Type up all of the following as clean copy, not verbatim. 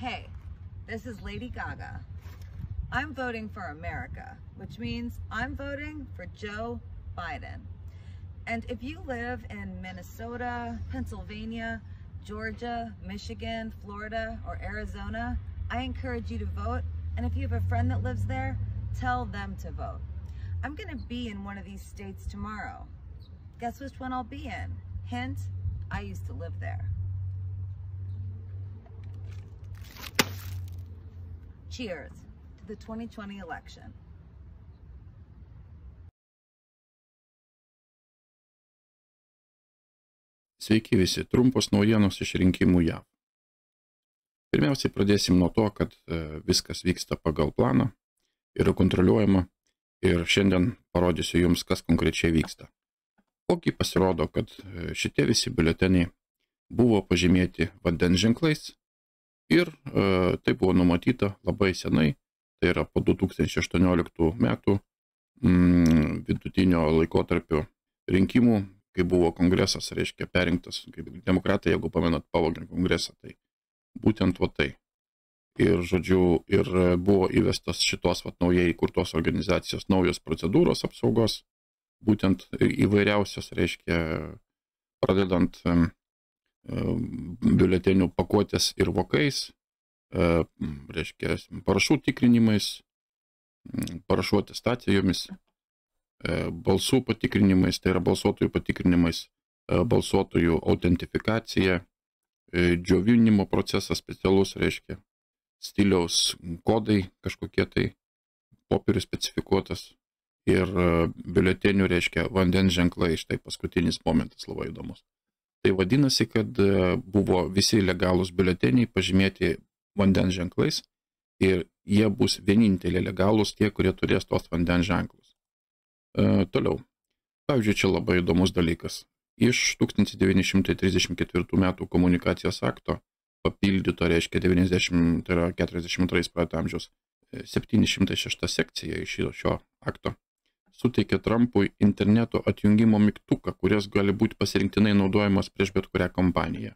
Hey, this is Lady Gaga. I'm voting for America, which means I'm voting for Joe Biden. And if you live in Minnesota, Pennsylvania, Georgia, Michigan, Florida, or Arizona, I encourage you to vote. And if you have a friend that lives there, tell them to vote. I'm gonna be in one of these states tomorrow. Guess which one I'll be in? Hint, I used to live there. Cheers to the 2020 election. Sveiki visi, trumpos naujienos iš rinkimų JAV. Pirmiausiai pradėsim nuo to, kad viskas vyksta pagal planą, yra kontroliuojama ir šiandien parodysiu jums, kas konkrečiai vyksta. Ogi pasirodo, kad šitie visi biuleteniai buvo pažymėti vandens ženklais ir tai buvo numatyta labai senai, tai yra po 2018 metų vidutinio laikotarpio rinkimų, kai buvo kongresas, reiškia, perinktas, kaip demokratai, jeigu pamenat, pavogė kongresą, tai būtent va tai. Ir, žodžiu, ir buvo įvestas šitos naujai įkurtos organizacijos naujos procedūros apsaugos, būtent įvairiausios, reiškia, pradedant biuletenių pakuotės ir vokais, reiškia, parašų tikrinimais, parašų atestacijomis, balsų patikrinimais, tai yra balsuotojų patikrinimais, balsuotojų autentifikacija, džiovinimo procesas specialus, reiškia, stiliaus kodai kažkokie tai, popierius specifikuotas ir biuletenių, reiškia, vandens ženklai, štai paskutinis momentas labai įdomus. Tai vadinasi, kad buvo visi legalūs biuleteniai pažymėti vandens ženklais ir jie bus vieninteliai legalūs tie, kurie turės tos vandens ženklus. Toliau. Pavyzdžiui, čia labai įdomus dalykas. Iš 1934 metų komunikacijos akto papildyto, reiškia, 90, tai yra 42 praeito amžiaus 706 sekcija iš šio akto suteikė Trumpui interneto atjungimo mygtuką, kuris gali būti pasirinktinai naudojamas prieš bet kurią kampaniją.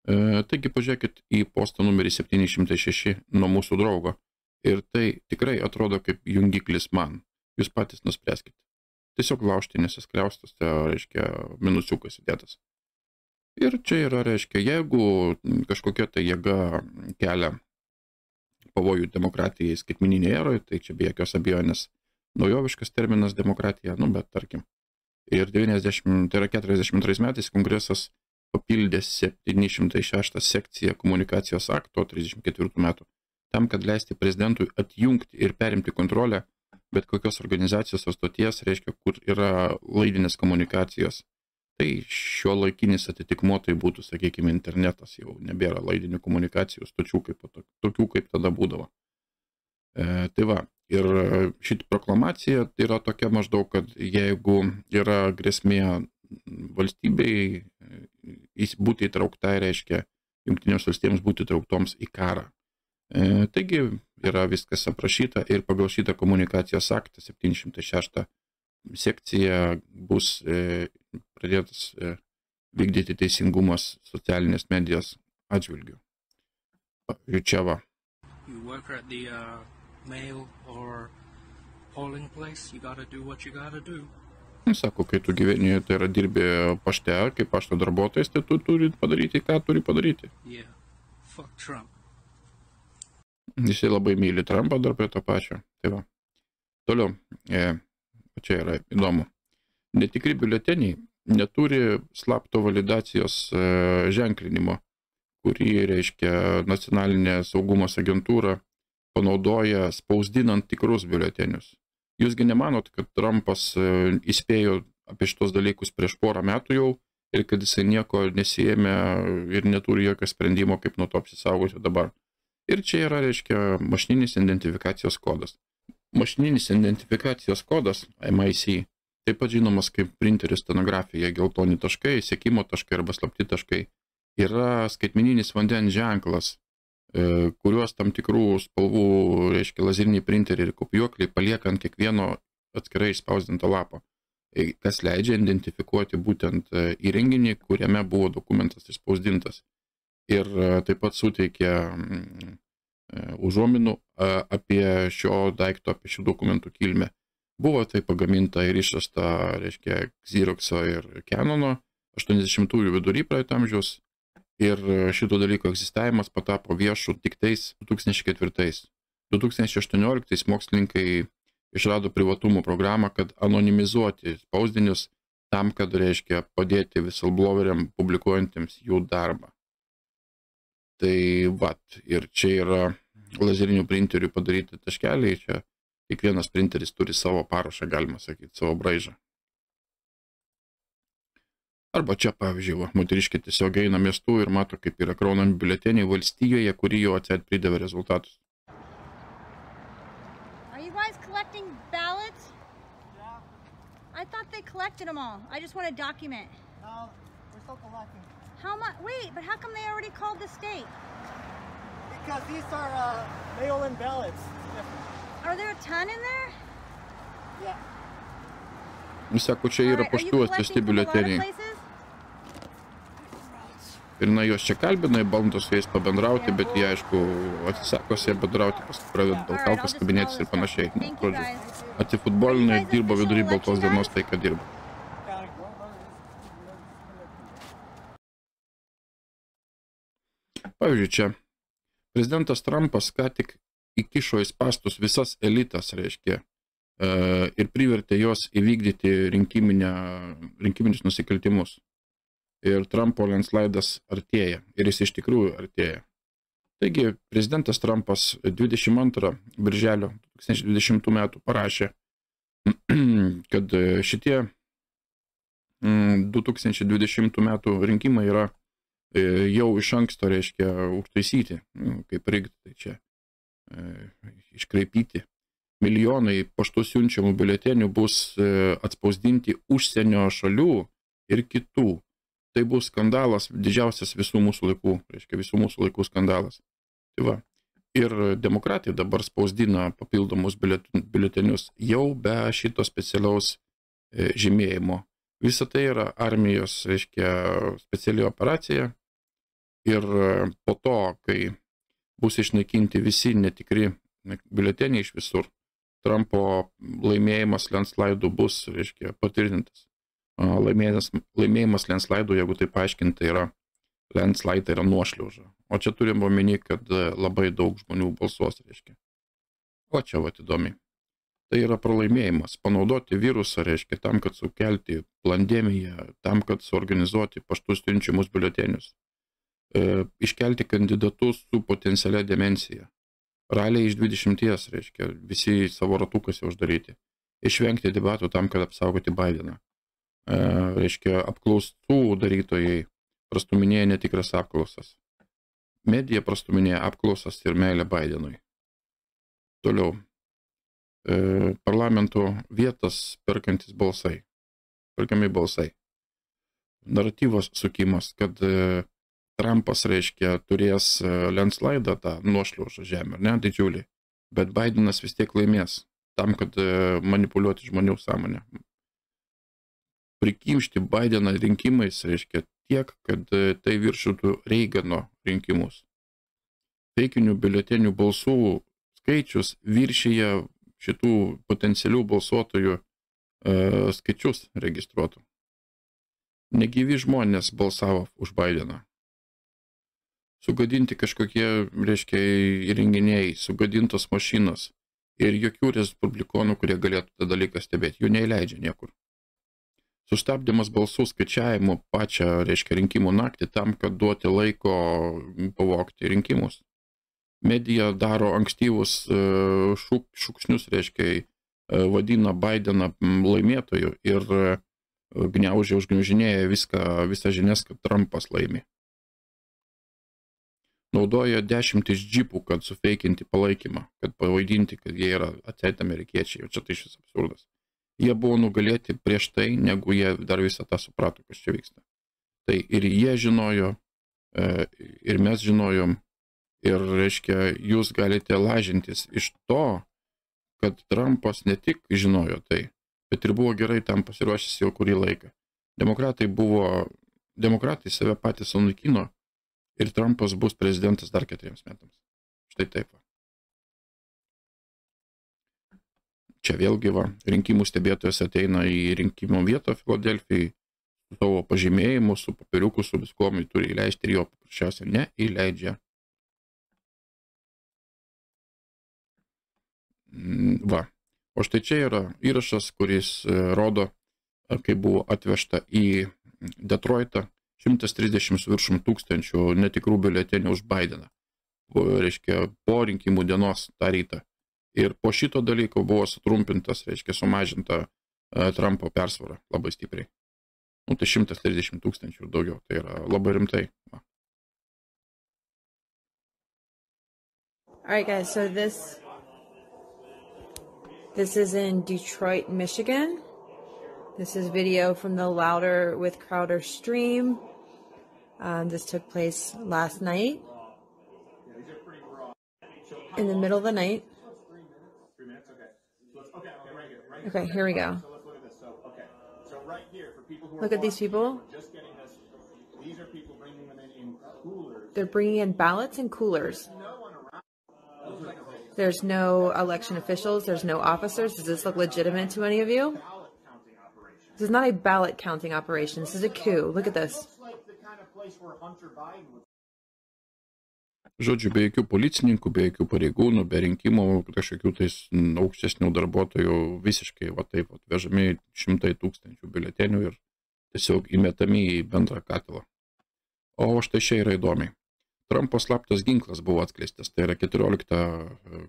Taigi pažiūrėkit į postą numerį 706 nuo mūsų draugo ir tai tikrai atrodo kaip jungiklis man. Jūs patys nuspręskite. Tiesiog laužtinėsis kliaustas, tai reiškia minusiukas įdėtas. Ir čia yra, reiškia, jeigu kažkokia tai jėga kelia pavojų demokratijai skaitmeninėje eroje, tai čia be jokios abejonės naujoviškas terminas demokratija, bet tarkim. Ir 42 metais kongresas papildė 706 sekciją komunikacijos akto 34 metų, tam, kad leisti prezidentui atjungti ir perimti kontrolę bet kokios organizacijos ar stoties, reiškia, kur yra laidinės komunikacijos. Tai šio laikinis atitikmuo tai būtų, sakykime, internetas, jau nebėra laidinių komunikacijų stočių tokių, kaip tada būdavo. Tai va, ir šitą proklamaciją yra tokia maždaug, kad jeigu yra grėsmė valstybei būti įtrauktai, reiškia, Jungtinėms valstybėms būti įtrauktoms į karą. Taigi yra viskas aprašyta ir pagal šitą komunikacijos aktą 706 sekcija bus pradėtas vykdyti teisingumas socialinės medijos atžvilgių. Čia va. You work at the mail or polling place, you gotta do what you gotta do. Sako, kai tu gyveni, tai yra dirbi pašte, kaip pašto darbuotojas, tai tu turi padaryti, ką turi padaryti. Yeah, fuck Trump. Jisai labai myli Trumpą dar prie to pačio. Tai va. Toliau, čia yra įdomu. Netikri biuleteniai neturi slapto validacijos ženklinimo, kurį, reiškia, nacionalinė saugumos agentūra panaudoja spausdinant tikrus biuletenius. Jūsgi nemanot, kad Trumpas įspėjo apie šitos dalykus prieš porą metų jau ir kad jisai nieko nesijėmė ir neturi jokio sprendimo, kaip nuo to apsisaugoti dabar. Ir čia yra, reiškia, mašininis identifikacijos kodas. Mašininis identifikacijos kodas, MIC, taip pat žinomas kaip printeris stenografija, geltoni taškai, sekimo taškai arba slapti taškai, yra skaitmeninis vandens ženklas, kuriuos tam tikrų spalvų, reiškia, lazeriniai printeriai ir kopijuokliai palieka ant kiekvieno atskirai išspausdinto lapo, kas leidžia identifikuoti būtent įrenginį, kuriame buvo dokumentas išspausdintas. ir taip pat suteikė užuominų apie šio daikto, apie šių dokumentų kilmę. Buvo tai pagaminta ir išrasta, reiškia, Xeroxo ir Canono 80-ųjų vidury praeito amžiaus, ir šito dalyko egzistavimas patapo viešu tik tais 2004. 2018 mokslininkai išrado privatumo programą, kad anonimizuoti spausdinius tam, kad, reiškia, padėti whistlebloweriam publikuojantiems jų darbą. Tai vat, ir čia yra lazerinių printerių padaryti taškeliai, čia kiekvienas printeris turi savo parašą, galima sakyti, savo braižą. Arba čia, pavyzdžiui, moteriškė tiesiog eina miestu ir mato, kaip yra kraunami biuleteniai valstijoje, kuri jau atseit pridavė rezultatus. Are you guys collecting ballots? Yeah. I thought they collected them all. I just want to document. No, we're still collecting. How much? Wait, but how come they already called the state? Because these are mail-in ballots. It's different. Are there a ton in there? Yeah. Jis sako, čia yra paštu atvesti biuleteniai. Ir na, jos čia kalbina, bando su jais pabendrauti, bet jie, aišku, atsisako su jie bendrauti, paskui pradeda dėl kaukas kabinėtis ir panašiai. Žodžiu, atsifutbolinai dirbo vidury baltos dienos tai, kad dirbo. Pavyzdžiui, čia prezidentas Trumpas ką tik įkišo į spąstus visas elitas, reiškia, ir privertė jos įvykdyti rinkiminius nusikaltimus. Ir Trumpo landslaidas artėja, ir jis iš tikrųjų artėja. Taigi, prezidentas Trumpas 22 birželio 2020 metų parašė, kad šitie 2020 metų rinkimai yra jau iš anksto, reiškia, užtaisyti, kaip rinkti čia, iškraipyti. Milijonai paštu siunčiamų biuletenių bus atspausdinti užsienio šalių ir kitų. Tai bus skandalas, didžiausias visų mūsų laikų, reiškia visų mūsų laikų skandalas. Tai va. Ir demokratai dabar spausdina papildomus biuletenius jau be šito specialiaus žymėjimo. Visa tai yra armijos, reiškia, speciali operacija. Ir po to, kai bus išnaikinti visi netikri biuleteniai iš visur, Trumpo laimėjimas landslaidų bus, reiškia, patvirtintas. Laimėjimas landslaidų, jeigu tai paaiškinti, yra landslaidai yra nuošliauža. O čia turim omeny, kad labai daug žmonių balsuos, reiškia. O čia vat įdomi. Tai yra pralaimėjimas. Panaudoti virusą, reiškia, tam, kad sukelti pandemiją, tam, kad suorganizuoti paštu siunčiamus biuletenius. Iškelti kandidatus su potencialia demencija. Realiai iš 20, reiškia, visi savo ratukuose uždaryti. Išvengti debatų tam, kad apsaugoti Bideną. Reiškia, apklausų darytojai prastuminėja netikras apklausas. Medija prastuminėja apklausas ir meilę Bidenui. Toliau. Parlamento vietas perkantis balsai. Perkami balsai. Naratyvos sukimas, kad Trumpas, reiškia, turės landslaidą, tą nuošliaužą žemę, ne, didžiulį. Bet Bidenas vis tiek laimės tam, kad manipuliuoti žmonių sąmonę. Prikimšti Bideną rinkimais, reiškia, tiek, kad tai viršytų Reigano rinkimus. Feikinių biuletenių balsų skaičius viršyje šitų potencialių balsuotojų skaičius registruotų. Negyvi žmonės balsavo už Bideną. Sugadinti kažkokie, reiškia, įrenginiai, sugadintos mašinos ir jokių respublikonų, kurie galėtų tą dalyką stebėti, jų neįleidžia niekur. Sustabdymas balsų skaičiavimo pačią, reiškia, rinkimų naktį tam, kad duoti laiko pavogti rinkimus. Medija daro ankstyvus šūksnius, reiškia, vadina Bideną laimėtoju ir užgniaužinėja visą žinias, kad Trumpas laimi. Naudoja 10 džipų, kad sufeikinti palaikymą, kad pavaidinti, kad jie yra atseit amerikiečiai. O čia tai šis absurdas. Jie buvo nugalėti prieš tai, negu jie dar visą tą suprato, kas čia vyksta. Tai ir jie žinojo, ir mes žinojom, ir, reiškia, jūs galite lažintis iš to, kad Trumpas ne tik žinojo tai, bet ir buvo gerai tam pasiruošęs jau kurį laiką. Demokratai save patys sunaikino ir Trumpas bus prezidentas dar 4 metams. Štai taip. Čia vėlgi rinkimų stebėtojas ateina į rinkimų vietą Filadelfijai, su savo pažymėjimu, su papiriuku, su viskuom turi įleisti ir jo paprasčiausiai neįleidžia. O štai čia yra įrašas, kuris rodo, kai buvo atvežta į Detroitą 130 viršum tūkstančių netikrų biuletenių už Bideną. Reiškia, po rinkimų dienos tą rytą. Ir po šito dalyko buvo sutrumpintas, reiškia, sumažinta Trumpo persvara labai stipriai. Tai 130 tūkstančių ir daugiau. Tai yra labai rimtai. Alright guys, so this is in Detroit, Michigan. This is video from the Louder with Crowder stream. This took place last night. In the middle of the night. Okay, here we go. Look at these people. They're bringing in ballots and coolers. There's no election officials. There's no officers. Does this look legitimate to any of you? This is not a ballot counting operation. This is a coup. Look at this. Žodžiu, be jokių policininkų, be jokių pareigūnų, be rinkimų, kažkokių tais aukštesnių darbuotojų visiškai taip vežami 100 tūkstančių biuletenių ir tiesiog įmetami į bendrą katilą. O štai čia yra įdomiai. Trumpo slaptas ginklas buvo atskleistas, tai yra 14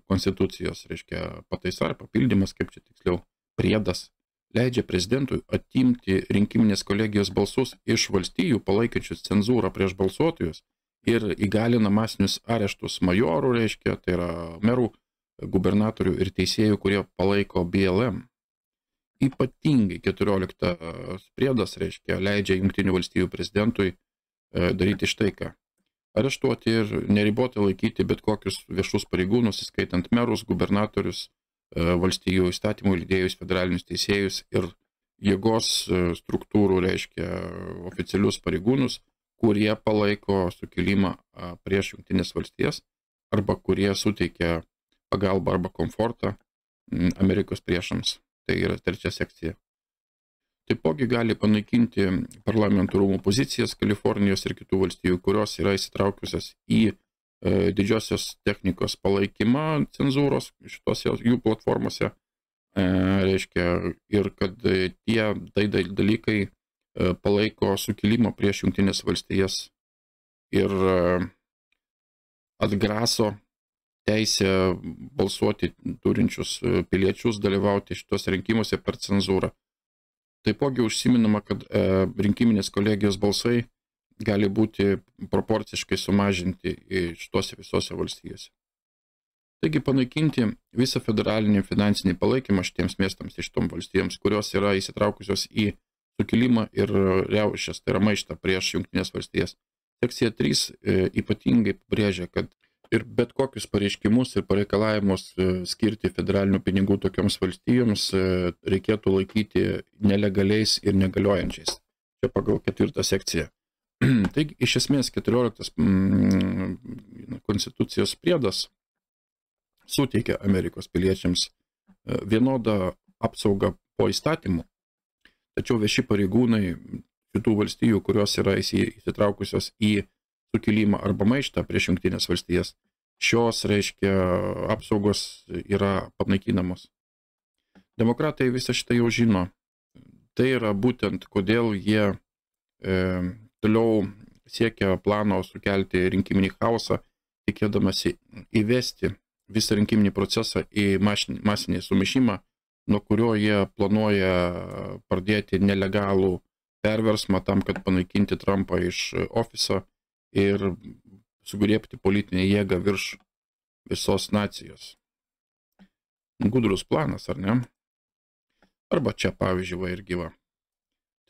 konstitucijos, reiškia, pataisa ar papildymas, kaip čia tiksliau, priedas, leidžia prezidentui atimti rinkiminės kolegijos balsus iš valstijų palaikančius cenzūrą prieš balsuotojus ir įgalina masinius areštus majorų, reiškia, tai yra merų, gubernatorių ir teisėjų, kurie palaiko BLM. Ypatingai 14 priedas, reiškia, leidžia Jungtinių valstijų prezidentui daryti štai ką. Areštuoti ir neribotai laikyti bet kokius viešus pareigūnus, įskaitant merus, gubernatorius, valstijų įstatymų leidėjus, federalinius teisėjus ir jėgos struktūrų, reiškia, oficialius pareigūnus, kurie palaiko sukilimą prieš Jungtinės valstijas arba kurie suteikia pagalbą arba komfortą Amerikos priešams. Tai yra 3 sekcija. Taipogi gali panaikinti parlamentų rūmų pozicijas Kalifornijos ir kitų valstijų, kurios yra įsitraukusios į didžiosios technikos palaikymą cenzūros šitos jų platformose, reiškia, ir kad tie dalykai palaiko sukilimą prieš Jungtinės valstijas ir atgraso teisę balsuoti turinčius piliečius dalyvauti šitos rinkimuose per cenzūrą. Taipogi užsiminama, kad rinkiminės kolegijos balsai gali būti proporciškai sumažinti šitose visose valstijose. Taigi panaikinti visą federalinį finansinį palaikymą šitiems miestams iš tom valstijoms, kurios yra įsitraukusios į sukilimą ir riaušes, tai yra maištą prieš Jungtinės valstijas. Sekcija 3 ypatingai pabrėžia, kad ir bet kokius pareiškimus ir pareikalavimus skirti federalinių pinigų tokioms valstijoms reikėtų laikyti nelegaliais ir negaliojančiais. Čia pagal 4 sekciją. Taigi, iš esmės, 14 konstitucijos priedas suteikia Amerikos piliečiams vienodą apsaugą po įstatymu. Tačiau vieši pareigūnai šitų valstijų, kurios yra įsitraukusios į sukilimą arba maištą prieš Jungtinės valstijas, šios, reiškia, apsaugos yra panaikinamos. Demokratai visą šitą jau žino. Tai yra būtent, kodėl jie toliau siekia plano sukelti rinkiminį chaosą, tikėdamasi įvesti visą rinkiminį procesą į masinį sumišimą, nuo kurio jie planuoja pradėti nelegalų perversmą tam, kad panaikinti Trumpą iš ofiso ir sugriebti politinę jėgą virš visos nacijos. Gudrus planas, ar ne? Arba čia, pavyzdžiui, irgi va.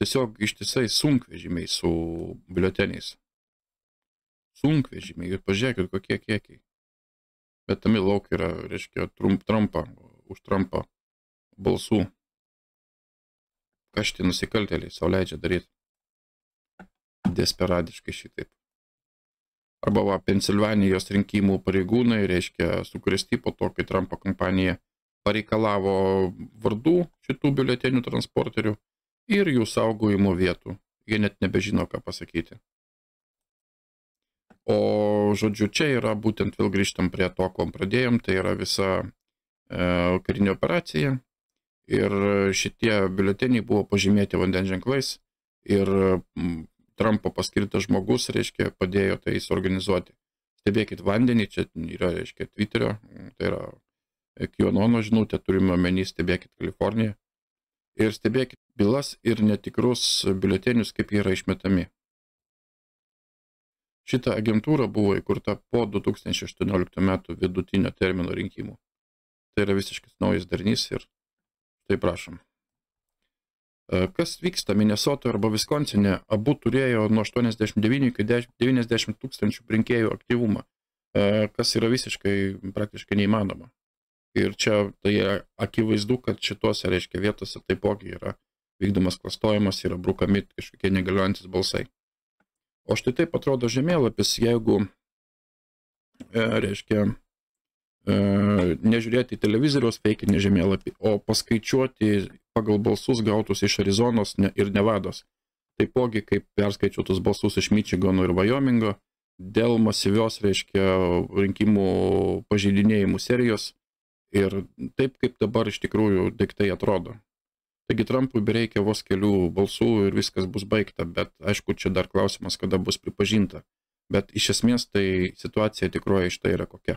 Tiesiog ištisai sunkvežimiai su biuleteniais. Sunkvežimiai, ir pažiūrėkit, kokie kiekiai. Bet tami lauk yra, reiškia, už Trumpą balsų. Ką šitie nusikaltėliai sau leidžia daryti? Desperadiškai šitaip. Arba va, Pensilvanijos rinkimų pareigūnai, reiškia, sukrėsti po to, kai Trumpo kampanija pareikalavo vardų šitų biuletenių transporterių ir jų saugojimo vietų. Jie net nebežino, ką pasakyti. O, žodžiu, čia yra būtent vėl grįžtam prie to, ko pradėjom, tai yra visa karinė operacija ir šitie biuleteniai buvo pažymėti vandens ženklais ir Trumpo paskirtas žmogus, reiškia, padėjo tai suorganizuoti. Stebėkit vandenį, čia yra, reiškia, Twitterio, tai yra QAnono žinutė, turime omeny, stebėkit Kaliforniją. Ir stebėkit bylas ir netikrus biuletenius, kaip jie yra išmetami. Šita agentūra buvo įkurta po 2018 metų vidutinio termino rinkimų. Tai yra visiškai naujas darinys ir tai prašom. Kas vyksta Minesotoje arba Viskonsine, abu turėjo nuo 89 iki 90 tūkstančių rinkėjų aktyvumą, kas yra visiškai praktiškai neįmanoma. Ir čia tai akivaizdu, kad šituose, reiškia, vietose taipogi yra vykdomas klastojimas, yra brukami kažkokie negaliojantis balsai. O štai taip atrodo žemėlapis, jeigu, reiškia, nežiūrėti televizoriaus feikinį žemėlapį, o paskaičiuoti pagal balsus gautus iš Arizonos ir Nevados. Taipogi, kaip perskaičiuotus balsus iš Mičigano ir Vajomingo, dėl masyvios, reiškia, rinkimų pažeidinėjimų serijos ir taip, kaip dabar iš tikrųjų daiktai atrodo. Taigi Trumpui bereikia vos kelių balsų ir viskas bus baigta, bet aišku, čia dar klausimas, kada bus pripažinta. Bet iš esmės tai situacija tikroji štai yra kokia.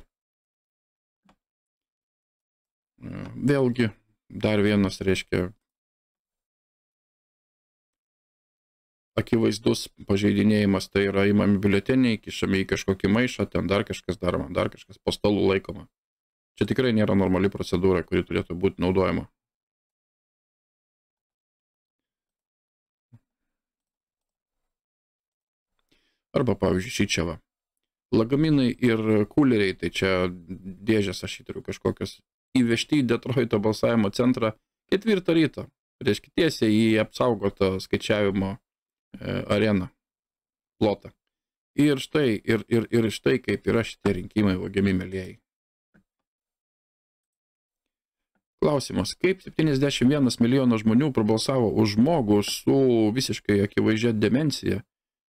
Vėlgi, dar vienas, reiškia, akivaizdus pažeidinėjimas, tai yra imami biuleteniai, kišami į kažkokį maišą, ten dar kažkas daroma, dar kažkas po stalų laikoma. Čia tikrai nėra normali procedūra, kuri turėtų būti naudojama. Arba, pavyzdžiui, šičiava. Lagaminai ir kuleriai, tai čia dėžės, aš įtariu kažkokios, įvežti į Detroito balsavimo centrą 4 ryto, reiškia tiesiai į apsaugotą skaičiavimo areną, plotą. Ir štai, ir štai kaip yra šitie rinkimai vagiami, mielieji. Klausimas, kaip 71 milijonas žmonių prabalsavo už žmogų su visiškai akivaizdžia demencija,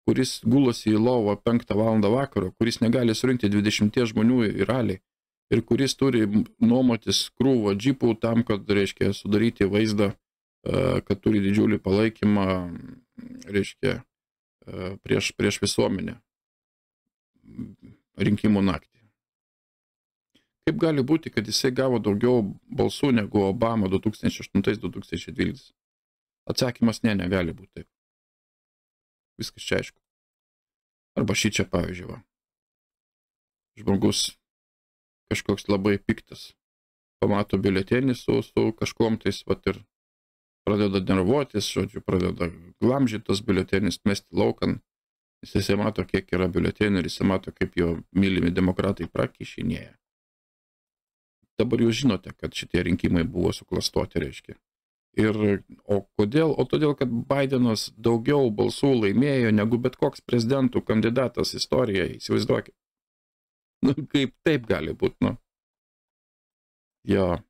kuris gulosi į lovą 5 valandą vakaro, kuris negali surinkti 20 žmonių į ralį ir kuris turi nuomotis krūvą džipų tam, kad, reiškia, sudaryti vaizdą, kad turi didžiulį palaikymą, reiškia, prieš visuomenę rinkimų naktį. Kaip gali būti, kad jisai gavo daugiau balsų negu Obama 2008-2012? Atsakymas ne, negali būti taip. Viskas čia aišku. Arba šį čia, pavyzdžiui, va. Žmogus kažkoks labai piktas, pamato biuletenį su kažkuom tais, vat ir pradeda nervuotis, žodžiu, pradeda glamžytos biuletenis, mesti laukan, jisai mato, kiek yra biuletenių ir jisai mato, kaip jo mylimi demokratai prakišinėja. Dabar jūs žinote, kad šitie rinkimai buvo suklastoti, reiškia. O kodėl? O todėl, kad Bidenas daugiau balsų laimėjo negu bet koks prezidentų kandidatas istorijoje, įsivaizduokit. Nu, kaip taip gali būti, nu. Jo.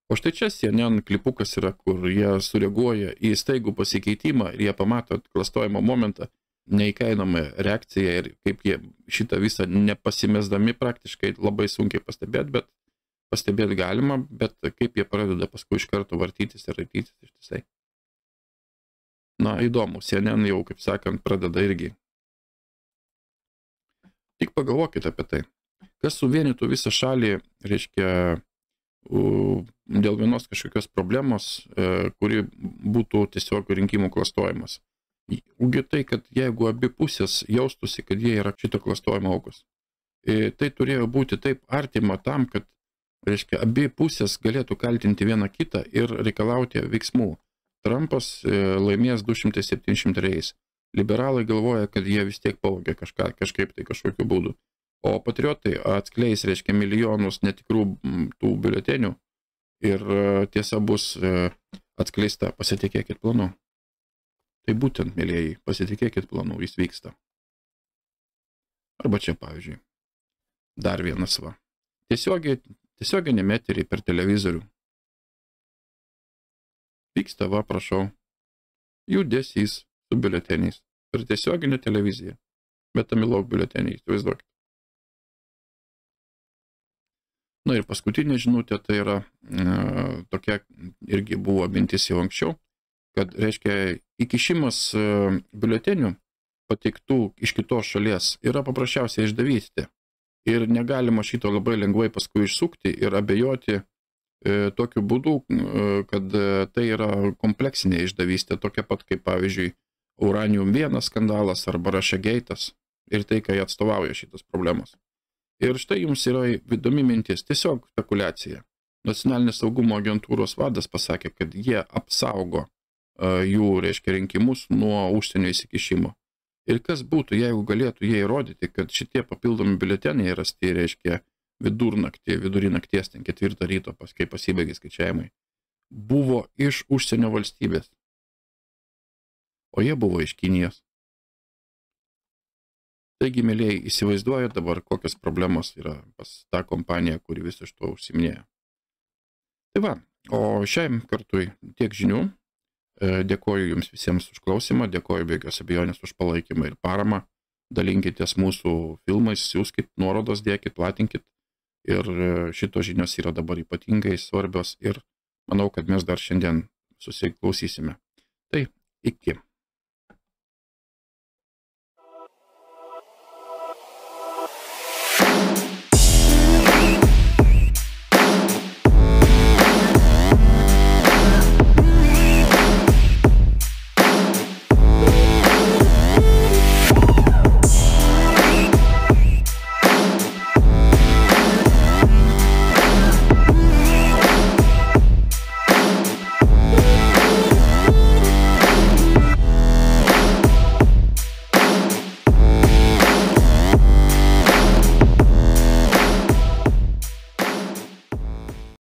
O štai čia CNN klipukas yra, kur jie sureaguoja į staigų pasikeitimą ir jie pamato klastojimo momentą, neįkainamą reakciją ir kaip jie šitą visą nepasimesdami praktiškai labai sunkiai pastebėti, bet pastebėti galima, bet kaip jie pradeda paskui iš karto vartytis ir raitytis ištisai. Na, įdomu, CNN jau, kaip sakant, pradeda irgi. Tik pagalvokite apie tai. Kas suvienytų visą šalį, reiškia, dėl vienos kažkokios problemos, kuri būtų tiesiog rinkimų klastojimas. Ugi tai, kad jeigu abi pusės jaustųsi, kad jie yra šito klastojimo aukos. Tai turėjo būti taip artima tam, kad, reiškia, abi pusės galėtų kaltinti vieną kitą ir reikalauti veiksmų. Trumpas laimės 200-700. Liberalai galvoja, kad jie vis tiek pavogė kažkaip tai kažkokiu būdu. O patriotai atskleis, reiškia, milijonus netikrų tų biuletenių ir tiesa bus atskleista, pasitikėkit planu. Tai būtent, mėlėjai, pasitikėkit planu, jis vyksta. Arba čia, pavyzdžiui, dar vienas va. Tiesioginiam eterį per televizorių. Vyksta, va, prašau, judesys su biuleteniais per tiesioginę televiziją. Metami lauk biuleteniai, įsivaizduokit. Na ir paskutinė žinutė, tai yra tokia, irgi buvo mintis jau anksčiau, kad, reiškia, įkišimas biuletenių pateiktų iš kitos šalies yra paprasčiausiai išdavystė. Ir negalima šito labai lengvai paskui išsukti ir abejoti tokiu būdu, kad tai yra kompleksinė išdavystė, tokia pat kaip, pavyzdžiui, Uranium 1 skandalas arba Russiageitas ir tai, kai atstovauja šitas problemas. Ir štai jums yra įdomi mintis, tiesiog spekulacija. Nacionalinės saugumo agentūros vadas pasakė, kad jie apsaugo jų, reiškia, rinkimus nuo užsienio įsikišimo. Ir kas būtų, jeigu galėtų jie įrodyti, kad šitie papildomi biuleteniai rasti, reiškia, vidury nakties, 4 ryto, kai pasibaigė skaičiavimai, buvo iš užsienio valstybės. O jie buvo iš Kinijos. Taigi, mėlėjai, įsivaizduoju dabar, kokios problemos yra pas tą kompaniją, kuri viso iš to užsiminėja. Tai va, o šiam kartui tiek žinių. Dėkoju jums visiems už klausimą, dėkoju be jokios abejonės už palaikymą ir paramą. Dalinkitės mūsų filmais, siūskit, nuorodos dėkit, platinkit. Ir šitos žinios yra dabar ypatingai svarbios ir manau, kad mes dar šiandien susiklausysime. Tai iki.